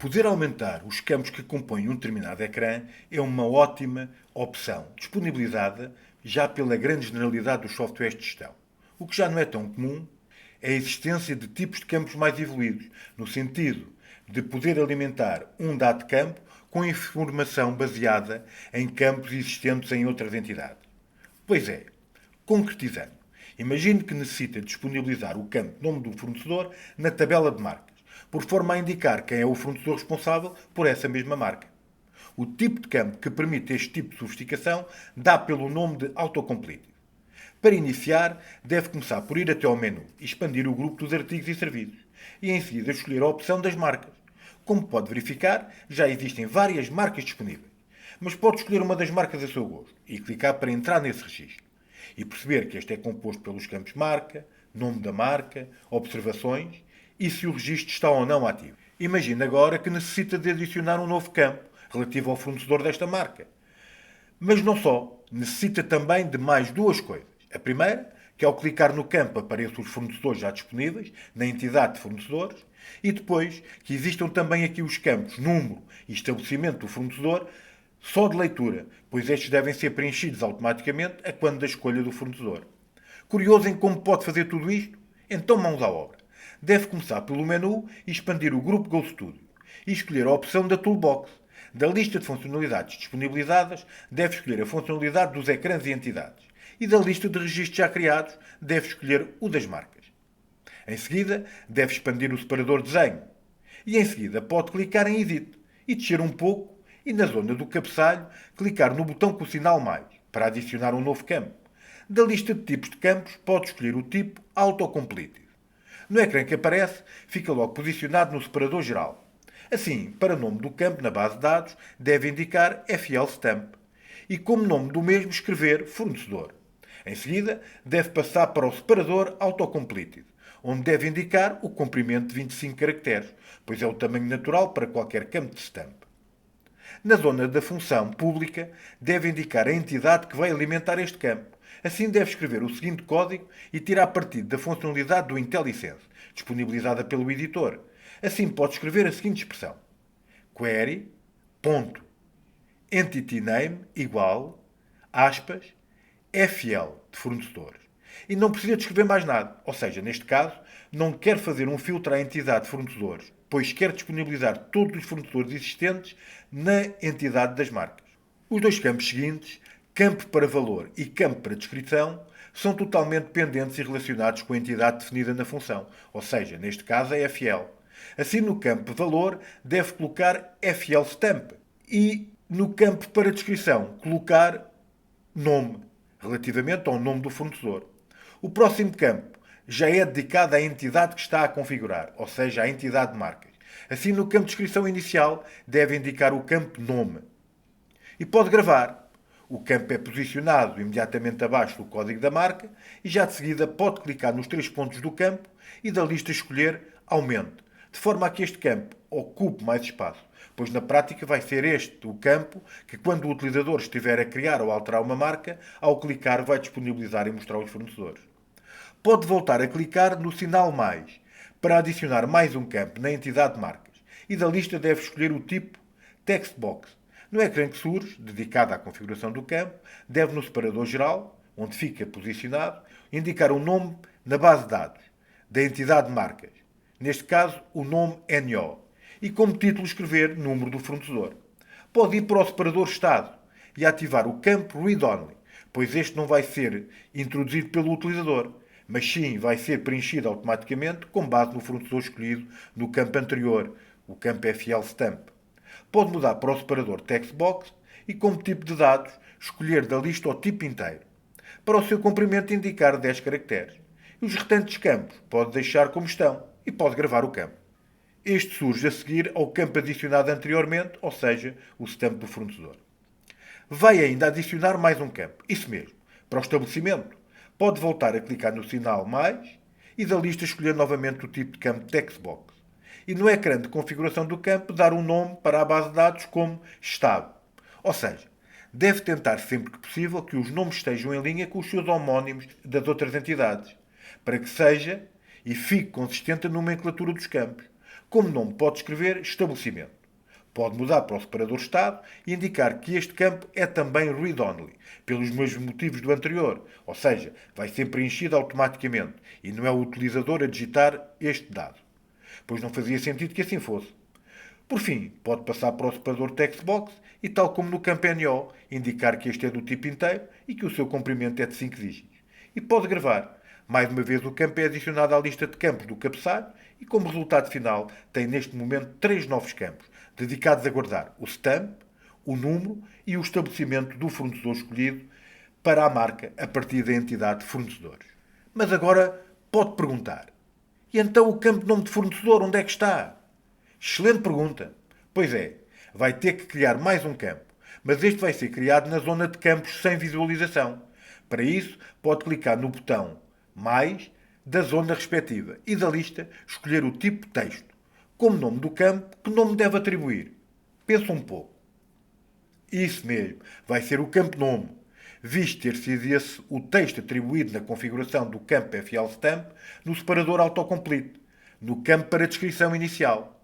Poder aumentar os campos que compõem um determinado ecrã é uma ótima opção, disponibilizada já pela grande generalidade dos softwares de gestão. O que já não é tão comum é a existência de tipos de campos mais evoluídos, no sentido de poder alimentar um dado campo com informação baseada em campos existentes em outras entidades. Pois é, concretizando, imagine que necessita disponibilizar o campo nome do fornecedor na tabela de marcas, por forma a indicar quem é o fornecedor responsável por essa mesma marca. O tipo de campo que permite este tipo de sofisticação dá pelo nome de autocomplete. Para iniciar, deve começar por ir até ao menu e expandir o grupo dos artigos e serviços, e em seguida escolher a opção das marcas. Como pode verificar, já existem várias marcas disponíveis, mas pode escolher uma das marcas a seu gosto e clicar para entrar nesse registro e perceber que este é composto pelos campos marca, nome da marca, observações e se o registro está ou não ativo. Imagine agora que necessita de adicionar um novo campo relativo ao fornecedor desta marca. Mas não só, necessita também de mais duas coisas. A primeira, que ao clicar no campo apareçam os fornecedores já disponíveis na entidade de fornecedores, e depois que existam também aqui os campos número e estabelecimento do fornecedor só de leitura, pois estes devem ser preenchidos automaticamente a quando da escolha do fornecedor. Curioso em como pode fazer tudo isto? Então mãos à obra. Deve começar pelo menu e expandir o grupo GoStudio e escolher a opção da Toolbox. Da lista de funcionalidades disponibilizadas, deve escolher a funcionalidade dos ecrãs e entidades. E da lista de registros já criados, deve escolher o das marcas. Em seguida, deve expandir o separador desenho. E em seguida pode clicar em Edit e descer um pouco e na zona do cabeçalho clicar no botão com o sinal mais para adicionar um novo campo. Da lista de tipos de campos pode escolher o tipo Autocomplete. No ecrã que aparece, fica logo posicionado no separador geral. Assim, para nome do campo na base de dados, deve indicar FL-Stamp e como nome do mesmo escrever fornecedor. Em seguida, deve passar para o separador Autocompleted, onde deve indicar o comprimento de 25 caracteres, pois é o tamanho natural para qualquer campo de stamp. Na zona da função pública, deve indicar a entidade que vai alimentar este campo. Assim deve escrever o seguinte código e tirar partido da funcionalidade do IntelliSense, disponibilizada pelo editor. Assim pode escrever a seguinte expressão: query.entityname igual, aspas, FL de fornecedores. E não precisa de escrever mais nada. Ou seja, neste caso, não quer fazer um filtro à entidade de fornecedores, pois quer disponibilizar todos os fornecedores existentes na entidade das marcas. Os dois campos seguintes, campo para valor e campo para descrição, são totalmente dependentes e relacionados com a entidade definida na função, ou seja, neste caso é FL. Assim, no campo valor, deve colocar FL-Stamp e no campo para descrição, colocar nome, relativamente ao nome do fornecedor. O próximo campo já é dedicado à entidade que está a configurar, ou seja, à entidade de marcas. Assim, no campo de descrição inicial, deve indicar o campo nome. E pode gravar. O campo é posicionado imediatamente abaixo do código da marca e já de seguida pode clicar nos três pontos do campo e da lista escolher Aumente, de forma a que este campo ocupe mais espaço, pois na prática vai ser este o campo que, quando o utilizador estiver a criar ou alterar uma marca, ao clicar vai disponibilizar e mostrar os fornecedores. Pode voltar a clicar no sinal mais para adicionar mais um campo na entidade de marcas e da lista deve escolher o tipo Textbox. No ecrã que surge, dedicado à configuração do campo, deve no separador geral, onde fica posicionado, indicar o nome na base de dados da entidade de marcas, neste caso o nome NO, e como título escrever número do fornecedor. Pode ir para o separador estado e ativar o campo Read Only, pois este não vai ser introduzido pelo utilizador, mas sim vai ser preenchido automaticamente com base no fornecedor escolhido no campo anterior, o campo FL-Stamp. Pode mudar para o separador Textbox e, como tipo de dados, escolher da lista o tipo inteiro. Para o seu comprimento, indicar 10 caracteres. E os restantes campos pode deixar como estão e pode gravar o campo. Este surge a seguir ao campo adicionado anteriormente, ou seja, o stamp do fornecedor. Vai ainda adicionar mais um campo, isso mesmo, para o estabelecimento. Pode voltar a clicar no sinal mais e da lista escolher novamente o tipo de campo Textbox. E no ecrã de configuração do campo dar um nome para a base de dados como estado. Ou seja, deve tentar sempre que possível que os nomes estejam em linha com os seus homónimos das outras entidades, para que seja e fique consistente a nomenclatura dos campos. Como nome pode escrever estabelecimento. Pode mudar para o separador estado e indicar que este campo é também read-only, pelos mesmos motivos do anterior, ou seja, vai ser preenchido automaticamente e não é o utilizador a digitar este dado, pois não fazia sentido que assim fosse. Por fim, pode passar para o separador textbox e, tal como no campo NO, indicar que este é do tipo inteiro e que o seu comprimento é de 5 dígitos. E pode gravar. Mais uma vez, o campo é adicionado à lista de campos do cabeçalho e, como resultado final, tem neste momento 3 novos campos, dedicados a guardar o stamp, o número e o estabelecimento do fornecedor escolhido para a marca a partir da entidade fornecedor. Mas agora pode perguntar: e então o campo nome de fornecedor onde é que está? Excelente pergunta. Pois é, vai ter que criar mais um campo, mas este vai ser criado na zona de campos sem visualização. Para isso, pode clicar no botão Mais da zona respectiva e da lista escolher o tipo texto. Como nome do campo, que nome deve atribuir? Pensa um pouco. Isso mesmo, vai ser o campo nome, visto ter sido esse o texto atribuído na configuração do campo FLStamp no separador autocomplete, no campo para descrição inicial.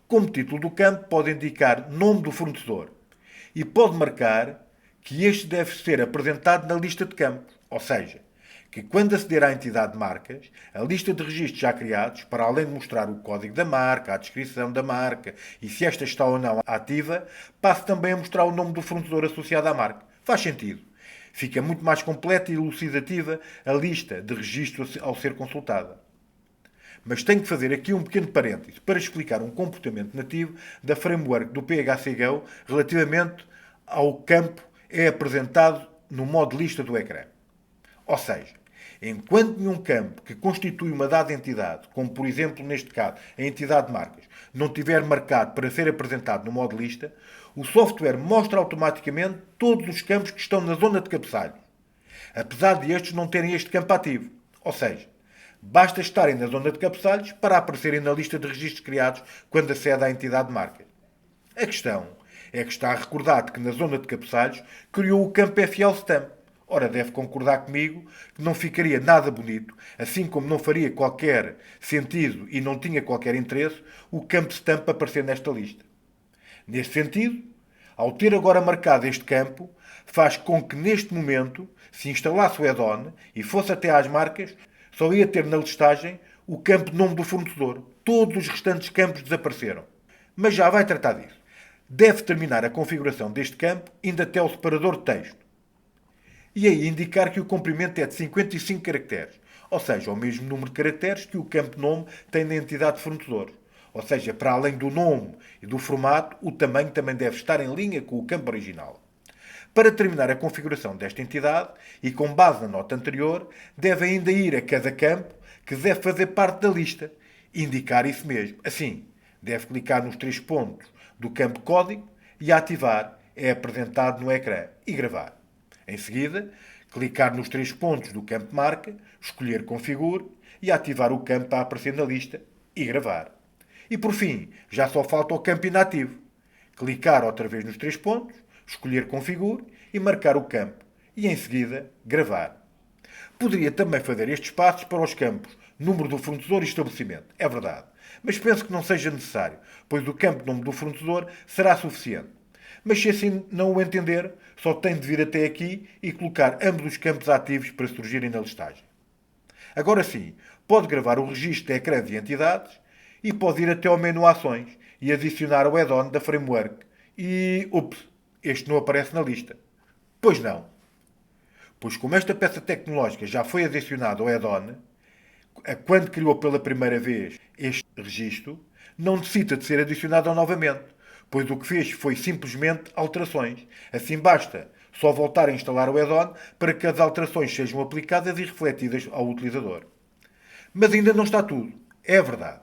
Como título do campo, pode indicar nome do fornecedor e pode marcar que este deve ser apresentado na lista de campos, ou seja, que quando aceder à entidade de marcas, a lista de registros já criados, para além de mostrar o código da marca, a descrição da marca e se esta está ou não ativa, passe também a mostrar o nome do fornecedor associado à marca. Faz sentido. Fica muito mais completa e elucidativa a lista de registros ao ser consultada. Mas tenho que fazer aqui um pequeno parêntese para explicar um comportamento nativo da framework do PHP Go relativamente ao campo é apresentado no modo lista do ecrã. Ou seja, enquanto nenhum campo que constitui uma dada entidade, como por exemplo neste caso a entidade de marcas, não tiver marcado para ser apresentado no modo lista, o software mostra automaticamente todos os campos que estão na zona de cabeçalho, apesar de estes não terem este campo ativo. Ou seja, basta estarem na zona de cabeçalhos para aparecerem na lista de registros criados quando acede à entidade de marca. A questão é que está recordado que na zona de cabeçalhos criou o campo FLStamp. Ora, deve concordar comigo que não ficaria nada bonito, assim como não faria qualquer sentido e não tinha qualquer interesse o campo stamp aparecer nesta lista. Neste sentido, ao ter agora marcado este campo, faz com que neste momento, se instalasse o add-on e fosse até às marcas, só ia ter na listagem o campo nome do fornecedor. Todos os restantes campos desapareceram. Mas já vai tratar disso. Deve terminar a configuração deste campo indo até ao separador de texto. E aí indicar que o comprimento é de 55 caracteres, ou seja, o mesmo número de caracteres que o campo nome tem na entidade fornecedor. Ou seja, para além do nome e do formato, o tamanho também deve estar em linha com o campo original. Para terminar a configuração desta entidade, e com base na nota anterior, deve ainda ir a cada campo que deve fazer parte da lista e indicar isso mesmo. Assim, deve clicar nos 3 pontos do campo código e ativar é apresentado no ecrã e gravar. Em seguida, clicar nos 3 pontos do campo marca, escolher configure e ativar o campo para aparecer na lista e gravar. E por fim, já só falta o campo inativo. Clicar outra vez nos 3 pontos, escolher configure e marcar o campo. E em seguida, gravar. Poderia também fazer estes passos para os campos número do fornecedor e estabelecimento. É verdade. Mas penso que não seja necessário, pois o campo nome do fornecedor será suficiente. Mas se assim não o entender, só tem de vir até aqui e colocar ambos os campos ativos para surgirem na listagem. Agora sim, pode gravar o registro de ecrãs e entidades e pode ir até ao menu Ações e adicionar o add-on da framework. E, ups, este não aparece na lista. Pois não. Pois como esta peça tecnológica já foi adicionada ao add-on, quando criou pela primeira vez este registro, não necessita de ser adicionado novamente, pois o que fez foi simplesmente alterações. Assim basta só voltar a instalar o add-on para que as alterações sejam aplicadas e refletidas ao utilizador. Mas ainda não está tudo. É verdade.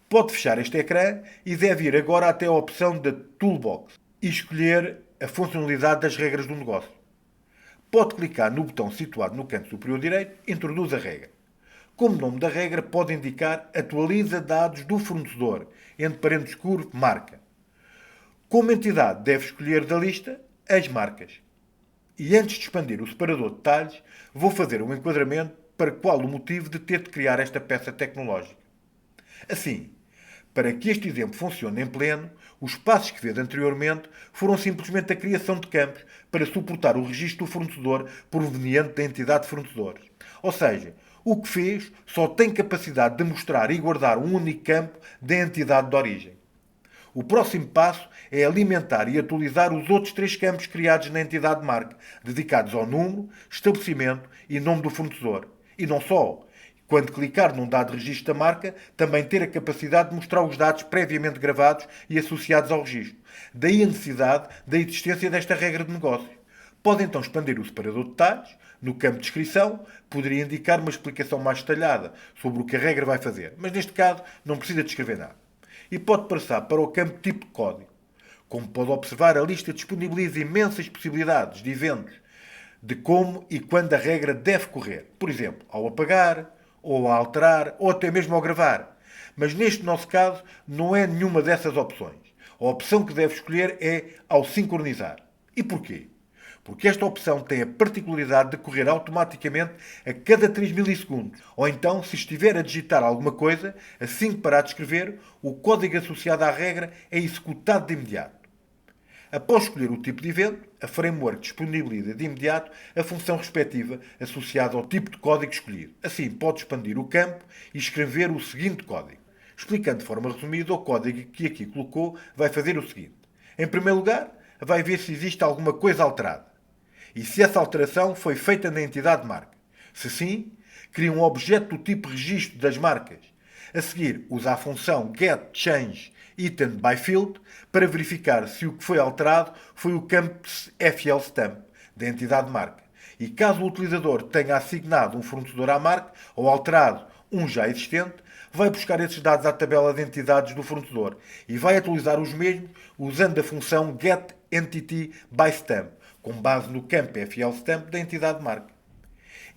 Pode fechar este ecrã e deve ir agora até a opção da Toolbox e escolher a funcionalidade das regras do negócio. Pode clicar no botão situado no canto superior direito e introduz a regra. Como nome da regra, pode indicar atualiza dados do fornecedor, entre parênteses curvo, marca. Como entidade, deve escolher da lista as marcas. E antes de expandir o separador de detalhes, vou fazer um enquadramento para qual o motivo de ter de criar esta peça tecnológica. Assim, Para que este exemplo funcione em pleno, os passos que fez anteriormente foram simplesmente a criação de campos para suportar o registro do fornecedor proveniente da entidade fornecedora. Ou seja, o que fez só tem capacidade de mostrar e guardar um único campo da entidade de origem. O próximo passo é alimentar e atualizar os outros três campos criados na entidade de marca, dedicados ao número, estabelecimento e nome do fornecedor. E não só. Quando clicar num dado de registro da marca, também ter a capacidade de mostrar os dados previamente gravados e associados ao registro. Daí a necessidade da existência desta regra de negócio. Pode então expandir o separador de detalhes. No campo de descrição, poderia indicar uma explicação mais detalhada sobre o que a regra vai fazer, mas neste caso não precisa descrever nada. E pode passar para o campo tipo de código. Como pode observar, a lista disponibiliza imensas possibilidades de eventos, de como e quando a regra deve correr. Por exemplo, ao apagar, ou a alterar, ou até mesmo ao gravar. Mas neste nosso caso, não é nenhuma dessas opções. A opção que deve escolher é ao sincronizar. E porquê? Porque esta opção tem a particularidade de correr automaticamente a cada 3 milissegundos. Ou então, se estiver a digitar alguma coisa, assim que parar de escrever, o código associado à regra é executado de imediato. Após escolher o tipo de evento, a framework disponibiliza de imediato a função respectiva associada ao tipo de código escolhido. Assim, pode expandir o campo e escrever o seguinte código. Explicando de forma resumida, o código que aqui colocou vai fazer o seguinte. Em primeiro lugar, vai ver se existe alguma coisa alterada e se essa alteração foi feita na entidade de marca. Se sim, cria um objeto do tipo registro das marcas. A seguir, usa a função getChangeItemByField para verificar se o que foi alterado foi o campo FLStamp da entidade de marca. E caso o utilizador tenha assignado um fornecedor à marca ou alterado um já existente, vai buscar esses dados à tabela de entidades do fornecedor e vai atualizar os mesmos usando a função getEntityByStamp, com base no campo FLStamp da entidade de marca.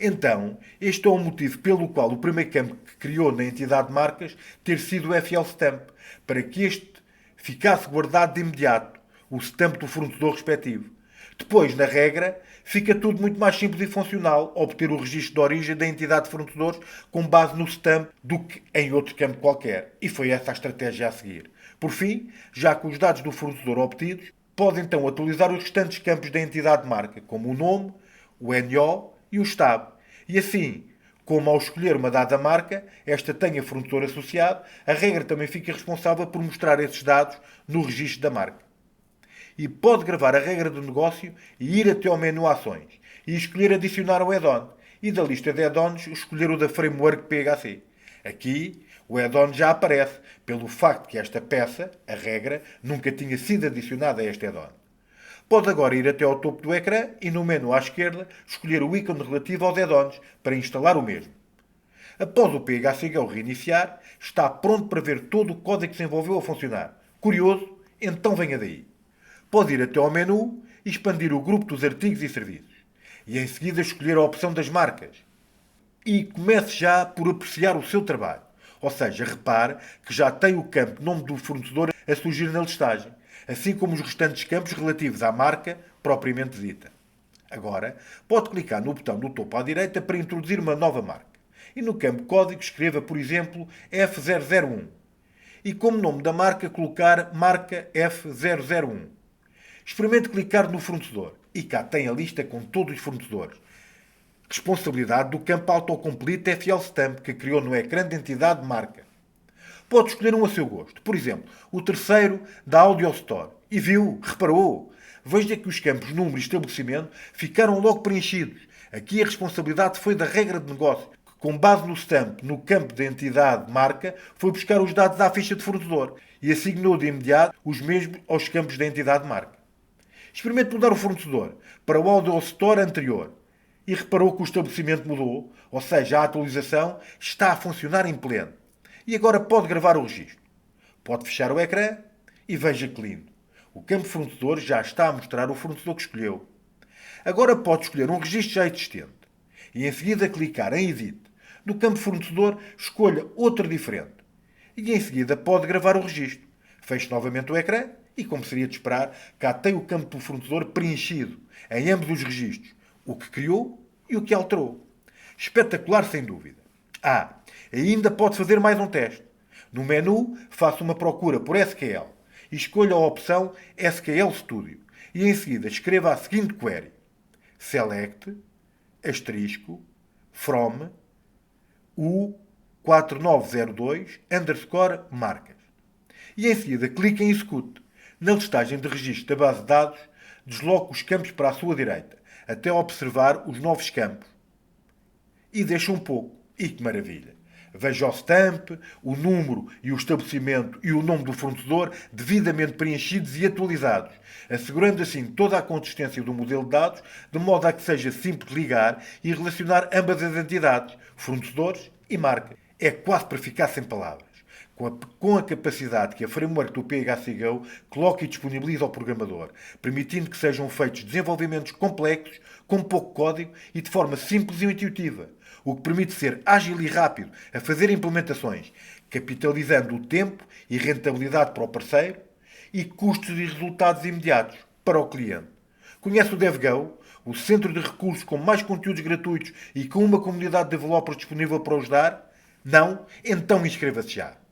Então, este é o motivo pelo qual o primeiro campo que criou na entidade de marcas ter sido o FLStamp, para que este ficasse guardado de imediato, o stamp do fornecedor respectivo. Depois, na regra, fica tudo muito mais simples e funcional obter o registro de origem da entidade de fornecedores com base no stamp do que em outro campo qualquer. E foi essa a estratégia a seguir. Por fim, já com os dados do fornecedor obtidos, pode então atualizar os restantes campos da entidade de marca, como o nome, o NO e o STAB. E assim, como ao escolher uma dada marca, esta tenha fornecedor associado, a regra também fica responsável por mostrar esses dados no registro da marca. E pode gravar a regra do negócio e ir até ao menu Ações e escolher adicionar o add-on. E da lista de add-ons, escolher o da Framework PHP. Aqui, o add-on já aparece, pelo facto que esta peça, a regra, nunca tinha sido adicionada a este add-on. Pode agora ir até ao topo do ecrã e no menu à esquerda escolher o ícone relativo aos add-ons para instalar o mesmo. Após o PHCGO reiniciar, está pronto para ver todo o código que se envolveu a funcionar. Curioso? Então venha daí. Pode ir até ao menu e expandir o grupo dos artigos e serviços. E em seguida escolher a opção das marcas. E comece já por apreciar o seu trabalho. Ou seja, repare que já tem o campo nome do fornecedor a surgir na listagem, assim como os restantes campos relativos à marca propriamente dita. Agora, pode clicar no botão do topo à direita para introduzir uma nova marca. E no campo código escreva, por exemplo, F001. E como nome da marca colocar marca F001. Experimente clicar no fornecedor e cá tem a lista com todos os fornecedores. Responsabilidade do campo autocomplete FLStamp que criou no ecrã de entidade de marca. Pode escolher um a seu gosto. Por exemplo, o terceiro da Audio Store. E viu, reparou. Veja que os campos número e estabelecimento ficaram logo preenchidos. Aqui a responsabilidade foi da regra de negócio, que com base no stamp no campo da entidade de marca foi buscar os dados à ficha de fornecedor e assignou de imediato os mesmos aos campos da entidade de marca. Experimente mudar o fornecedor para o Audio Store anterior e reparou que o estabelecimento mudou, ou seja, a atualização está a funcionar em pleno. E agora pode gravar o registro. Pode fechar o ecrã e veja que lindo. O campo fornecedor já está a mostrar o fornecedor que escolheu. Agora pode escolher um registro já existente e em seguida clicar em Edit. No campo fornecedor, escolha outro diferente. E em seguida pode gravar o registro. Feche novamente o ecrã e, como seria de esperar, cá tem o campo do fornecedor preenchido em ambos os registros. O que criou e o que alterou. Espetacular, sem dúvida. Ainda pode fazer mais um teste. No menu, faça uma procura por SQL e escolha a opção SQL Studio e em seguida escreva a seguinte query: select asterisco from U4902 underscore marcas. E em seguida clique em Execute. Na listagem de registro da base de dados, desloque os campos para a sua direita, até observar os novos campos. E deixa um pouco. E que maravilha! Veja o stamp, o número e o estabelecimento e o nome do fornecedor devidamente preenchidos e atualizados, assegurando assim toda a consistência do modelo de dados, de modo a que seja simples ligar e relacionar ambas as entidades, fornecedores e marca. É quase para ficar sem palavras. Com a capacidade que a framework do PHCGO coloca e disponibiliza ao programador, permitindo que sejam feitos desenvolvimentos complexos, com pouco código e de forma simples e intuitiva, o que permite ser ágil e rápido a fazer implementações, capitalizando o tempo e rentabilidade para o parceiro e custos e resultados imediatos para o cliente. Conhece o DevGo, o centro de recursos com mais conteúdos gratuitos e com uma comunidade de developers disponível para ajudar? Não? Então inscreva-se já.